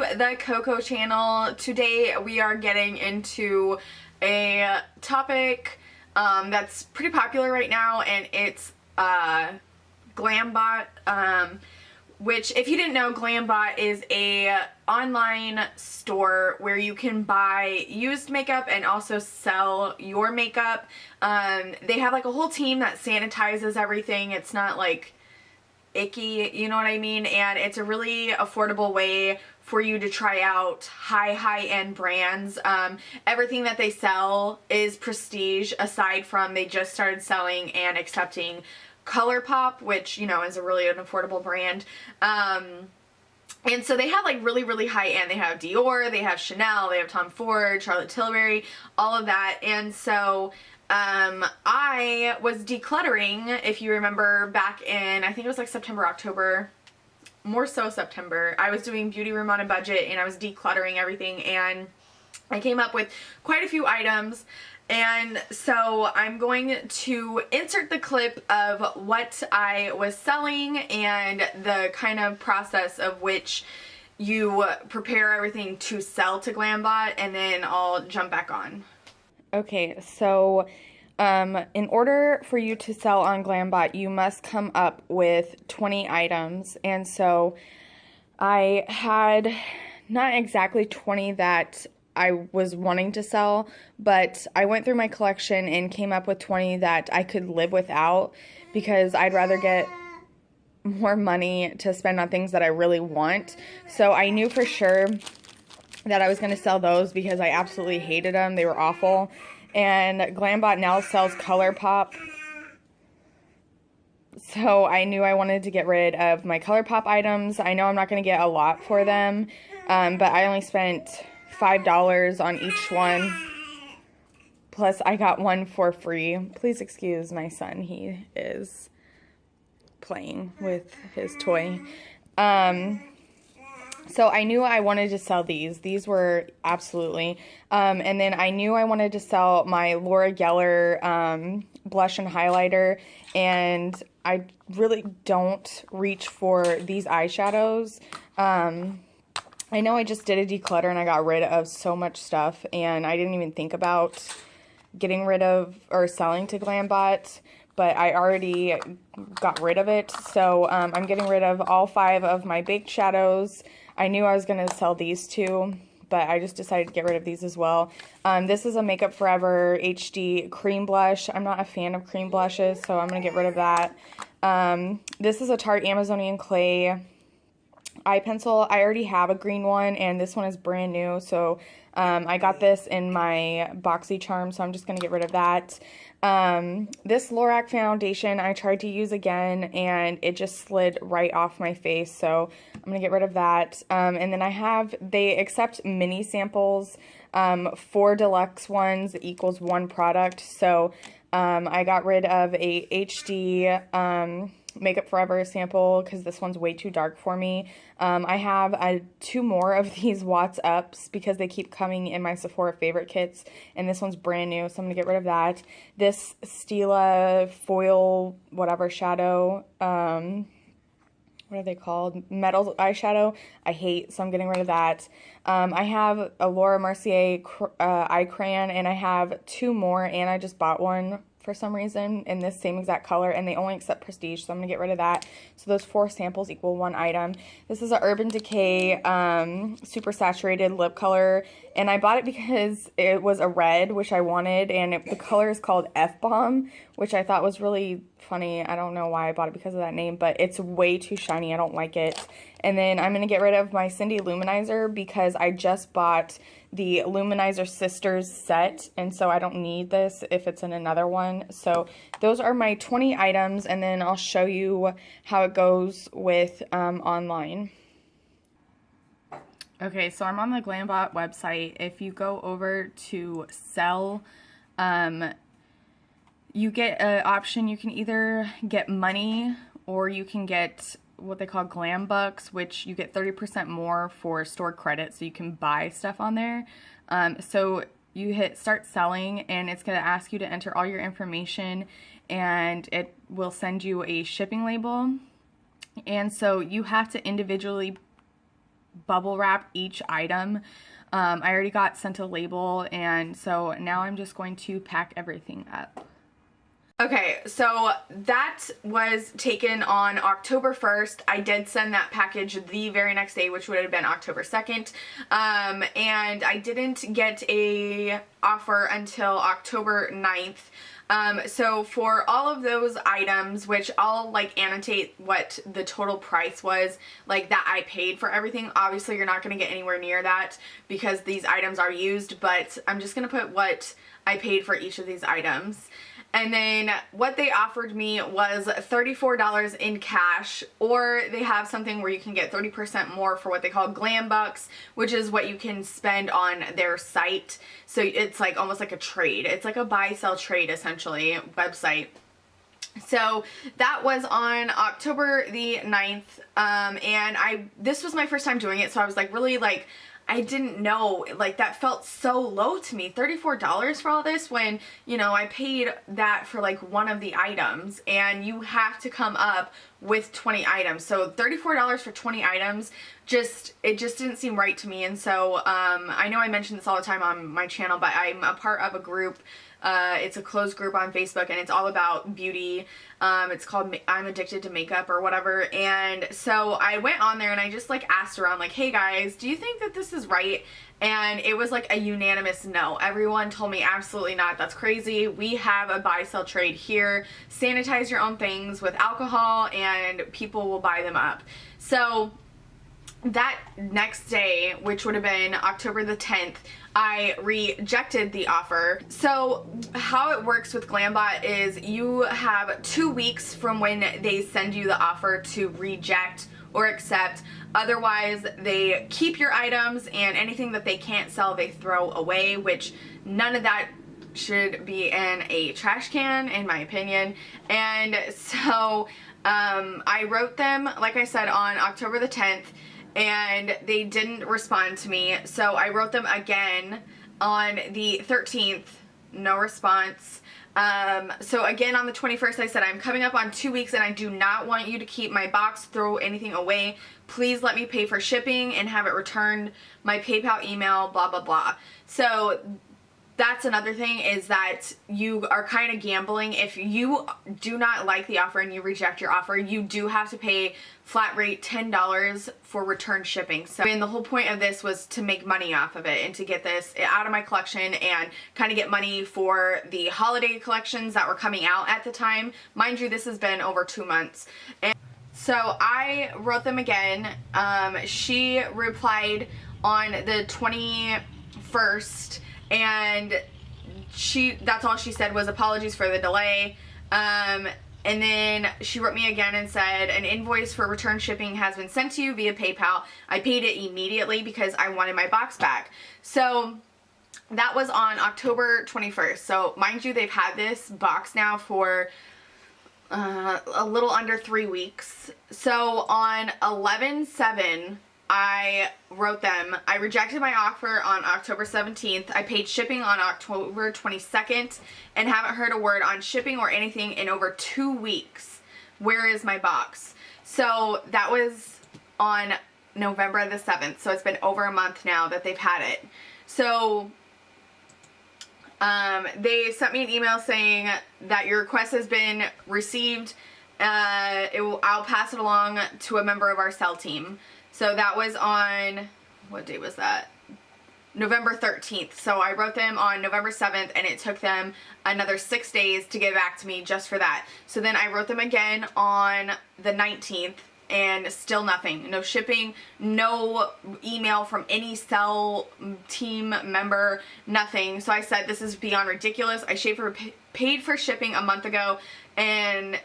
to the Cocco channel. Today we are getting into a topic that's pretty popular right now, and it's Glambot, which, if you didn't know, Glambot is a online store where you can buy used makeup and also sell your makeup. They have like a whole team that sanitizes everything. It's not like icky, you know what I mean? And it's a really affordable way for you to try out high-end brands. Everything that they sell is prestige, aside from they just started selling and accepting ColourPop, which, you know, is a really an affordable brand. And so they have like really high-end. They have Dior, they have Chanel, they have Tom Ford, Charlotte Tilbury, all of that. And so I was decluttering, if you remember, back in, I think it was like September, October, more so September. I was doing beauty room on a budget and I was decluttering everything, and I came up with quite a few items. And so I'm going to insert the clip of what I was selling and the kind of process of which you prepare everything to sell to Glambot, and then I'll jump back on. Okay, so in order for you to sell on Glambot, you must come up with 20 items. And so I had not exactly 20 that I was wanting to sell, but I went through my collection and came up with 20 that I could live without, because I'd rather get more money to spend on things that I really want. So I knew for sure that I was going to sell those because I absolutely hated them. They were awful. And Glambot now sells ColourPop. So I knew I wanted to get rid of my ColourPop items. I know I'm not going to get a lot for them, but I only spent $5 on each one. Plus I got one for free. Please excuse my son. He is playing with his toy. So I knew I wanted to sell these. These were absolutely. And then I knew I wanted to sell my Laura Geller blush and highlighter. And I really don't reach for these eyeshadows. I know I just did a declutter and I got rid of so much stuff. And I didn't even think about getting rid of or selling to Glambot, but I already got rid of it. So I'm getting rid of all 5 of my baked shadows. I knew I was going to sell these 2, but I just decided to get rid of these as well. This is a Makeup Forever HD cream blush. I'm not a fan of cream blushes, so I'm going to get rid of that. This is a Tarte Amazonian Clay eye pencil. I already have a green one, and this one is brand new, so I got this in my BoxyCharm, so I'm just going to get rid of that. This Lorac foundation I tried to use again, and it just slid right off my face, so I'm going to get rid of that. And then they accept mini samples, 4 deluxe ones equals 1 product, so I got rid of a HD Makeup Forever sample because this one's way too dark for me. I have 2 more of these Watts Ups because they keep coming in my Sephora favorite kits, and this one's brand new, so I'm going to get rid of that. This Stila foil whatever shadow, what are they called? Metal eyeshadow, I hate, so I'm getting rid of that. I have a Laura Mercier eye crayon, and I have 2 more, and I just bought one for some reason in this same exact color, and they only accept prestige, so I'm gonna get rid of that. So those 4 samples equal 1 item. This is a Urban Decay super saturated lip color, and I bought it because it was a red, which I wanted, and the color is called F-Bomb, which I thought was really funny. I don't know why I bought it because of that name, but it's way too shiny. I don't like it. And then I'm going to get rid of my Cindy Luminizer because I just bought the Luminizer Sisters set, and so I don't need this if it's in another one. So those are my 20 items, and then I'll show you how it goes with online. Okay, so I'm on the Glambot website. If you go over to sell, you get an option. You can either get money or you can get what they call Glambucks, which you get 30% more for store credit, so you can buy stuff on there. So you hit start selling, and it's going to ask you to enter all your information, and it will send you a shipping label. And so you have to individually bubble wrap each item. I already got sent a label, and so now I'm just going to pack everything up. Okay, so that was taken on October 1st. I did send that package the very next day, which would have been October 2nd. And I didn't get a offer until October 9th. So for all of those items, which I'll like annotate what the total price was, like that I paid for everything. Obviously you're not going to get anywhere near that because these items are used, but I'm just going to put what I paid for each of these items. And then what they offered me was $34 in cash, or they have something where you can get 30% more for what they call Glambot, which is what you can spend on their site. So it's like almost like a trade. It's like a buy, sell, trade essentially website. So that was on October the 9th. And this was my first time doing it. So I was like really like, I didn't know, like that felt so low to me, $34 for all this when, you know, I paid that for like one of the items and you have to come up with 20 items. So $34 for 20 items, it just didn't seem right to me. And so, I know I mention this all the time on my channel, but I'm a part of a group. It's a closed group on Facebook and it's all about beauty. It's called I'm Addicted to Makeup or whatever. And so I went on there and I just like asked around like, hey guys, do you think that this is right? And it was like a unanimous no. Everyone told me absolutely not. That's crazy. We have a buy sell trade here. Sanitize your own things with alcohol and people will buy them up. So that next day, which would have been October the 10th, I rejected the offer. So how it works with Glambot is you have 2 weeks from when they send you the offer to reject or accept. Otherwise, they keep your items and anything that they can't sell, they throw away, which none of that should be in a trash can, in my opinion. And so I wrote them, like I said, on October the 10th, and they didn't respond to me. So I wrote them again on the 13th, no response. So again on the 21st I said, I'm coming up on 2 weeks and I do not want you to keep my box, throw anything away. Please let me pay for shipping and have it returned, my PayPal email, blah blah blah. So that's another thing, is that you are kind of gambling. If you do not like the offer and you reject your offer, you do have to pay flat rate $10 for return shipping. So the whole point of this was to make money off of it and to get this out of my collection and kind of get money for the holiday collections that were coming out at the time. Mind you, this has been over 2 months. And so I wrote them again. She replied on the 21st, and that's all she said was apologies for the delay. And then she wrote me again and said, an invoice for return shipping has been sent to you via PayPal. I paid it immediately because I wanted my box back. So that was on October 21st. So mind you, they've had this box now for a little under 3 weeks. So on 11/7, I wrote them, I rejected my offer on October 17th. I paid shipping on October 22nd and haven't heard a word on shipping or anything in over 2 weeks. Where is my box? So that was on November the 7th. So it's been over a month now that they've had it. So they sent me an email saying that your request has been received. I'll pass it along to a member of our sell team. So that was on, what day was that? November 13th. So I wrote them on November 7th and it took them another 6 days to get back to me just for that. So then I wrote them again on the 19th and still nothing. No shipping, no email from any sell team member, nothing. So I said, this is beyond ridiculous. I paid for shipping a month ago and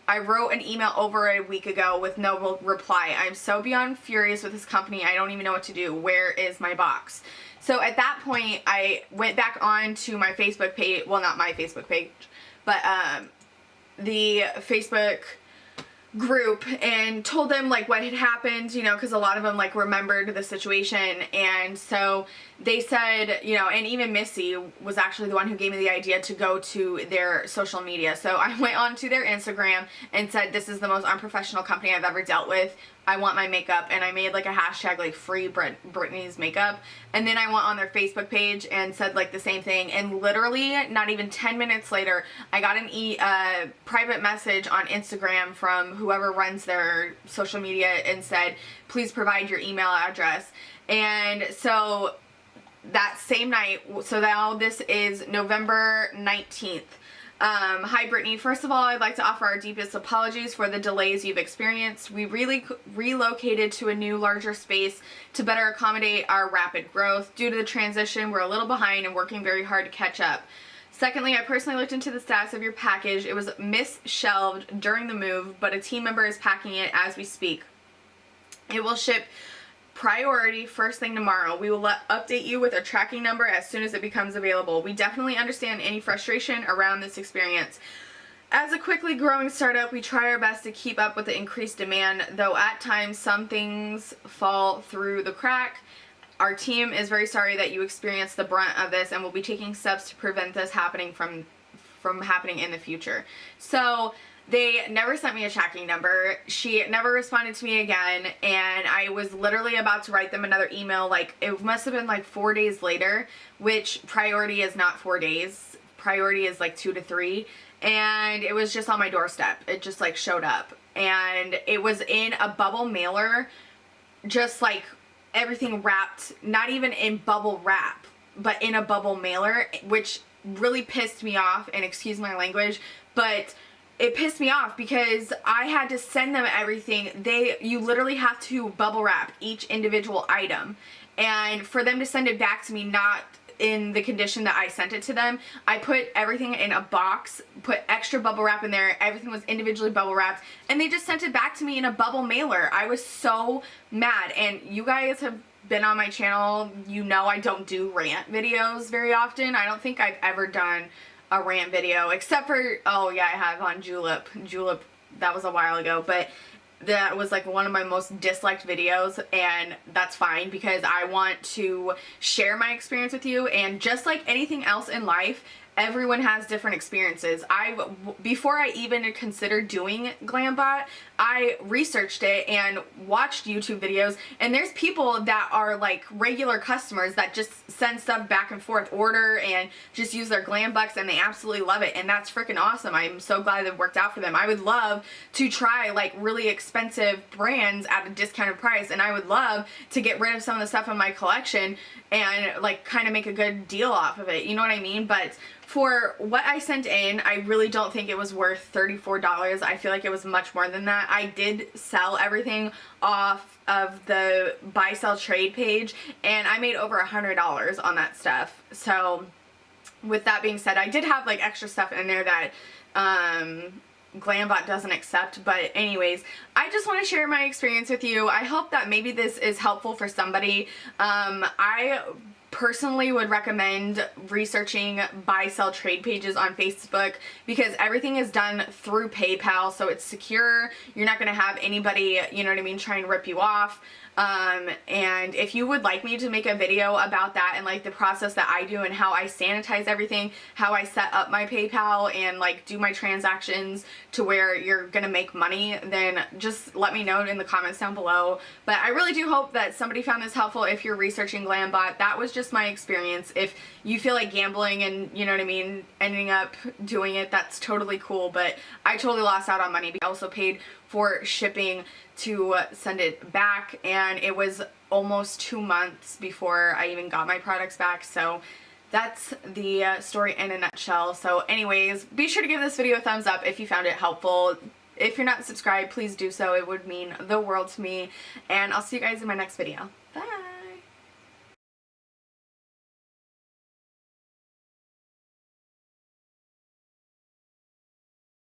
I wrote an email over a week ago with no reply. I'm so beyond furious with this company. I don't even know what to do. Where is my box? So at that point, I went back on to my Facebook page. Well, not my Facebook page, but the Facebook group, and told them like what had happened, you know, because a lot of them like remembered the situation. And so they said, you know, and even Missy was actually the one who gave me the idea to go to their social media. So I went on to their Instagram and said, this is the most unprofessional company I've ever dealt with. I want my makeup, and I made like a hashtag like free Brittany's makeup, and then I went on their Facebook page and said like the same thing, and literally not even 10 minutes later I got a private message on Instagram from whoever runs their social media and said, please provide your email address. And so that same night, so now this is November 19th. Hi Brittany, first of all, I'd like to offer our deepest apologies for the delays you've experienced. We really relocated to a new, larger space to better accommodate our rapid growth. Due to the transition, we're a little behind and working very hard to catch up. Secondly, I personally looked into the status of your package. It was mis-shelved during the move, but a team member is packing it as we speak. It will ship priority first thing tomorrow. We will update you with a tracking number as soon as it becomes available. We definitely understand any frustration around this experience. As a quickly growing startup, we try our best to keep up with the increased demand, though at times some things fall through the crack. Our team is very sorry that you experienced the brunt of this, and will be taking steps to prevent this happening from happening in the future. So they never sent me a tracking number. She never responded to me again, and I was literally about to write them another email. Like, it must have been like 4 days later, which priority is not 4 days. Priority is like 2 to 3, and it was just on my doorstep. It just like showed up, and it was in a bubble mailer, just like everything wrapped, not even in bubble wrap, but in a bubble mailer, which really pissed me off, and excuse my language, but it pissed me off because I had to send them everything. You literally have to bubble wrap each individual item, and for them to send it back to me not in the condition that I sent it to them, I put everything in a box, put extra bubble wrap in there, everything was individually bubble wrapped, and they just sent it back to me in a bubble mailer. I was so mad, and you guys have been on my channel, you know I don't do rant videos very often. I don't think I've ever done a rant video, except for, oh yeah, I have on Julep. Julep, that was a while ago, but that was like one of my most disliked videos, and that's fine because I want to share my experience with you, and just like anything else in life, everyone has different experiences. Before I even considered doing Glambot, I researched it and watched YouTube videos, and there's people that are like regular customers that just send stuff back and forth, order and just use their Glambucks, and they absolutely love it, and that's freaking awesome. I'm so glad it worked out for them. I would love to try like really expensive brands at a discounted price, and I would love to get rid of some of the stuff in my collection and like kind of make a good deal off of it, you know what I mean? But for what I sent in, I really don't think it was worth $34. I feel like it was much more than that. I did sell everything off of the buy sell trade page, and I made over $100 on that stuff. So with that being said, I did have like extra stuff in there that Glambot doesn't accept, but anyways, I just want to share my experience with you. I hope that maybe this is helpful for somebody. I personally would recommend researching buy sell trade pages on Facebook, because everything is done through PayPal, so it's secure. You're not going to have anybody, you know what I mean, try and rip you off. And if you would like me to make a video about that and like the process that I do and how I sanitize everything, how I set up my PayPal and like do my transactions to where you're gonna make money, then just let me know in the comments down below. But I really do hope that somebody found this helpful if you're researching Glambot. That was just my experience. If you feel like gambling and, you know what I mean, ending up doing it, that's totally cool, but I totally lost out on money. I also paid for shipping to send it back, and it was almost 2 months before I even got my products back. So that's the story in a nutshell. So anyways, be sure to give this video a thumbs up if you found it helpful. If you're not subscribed, please do so. It would mean the world to me, and I'll see you guys in my next video.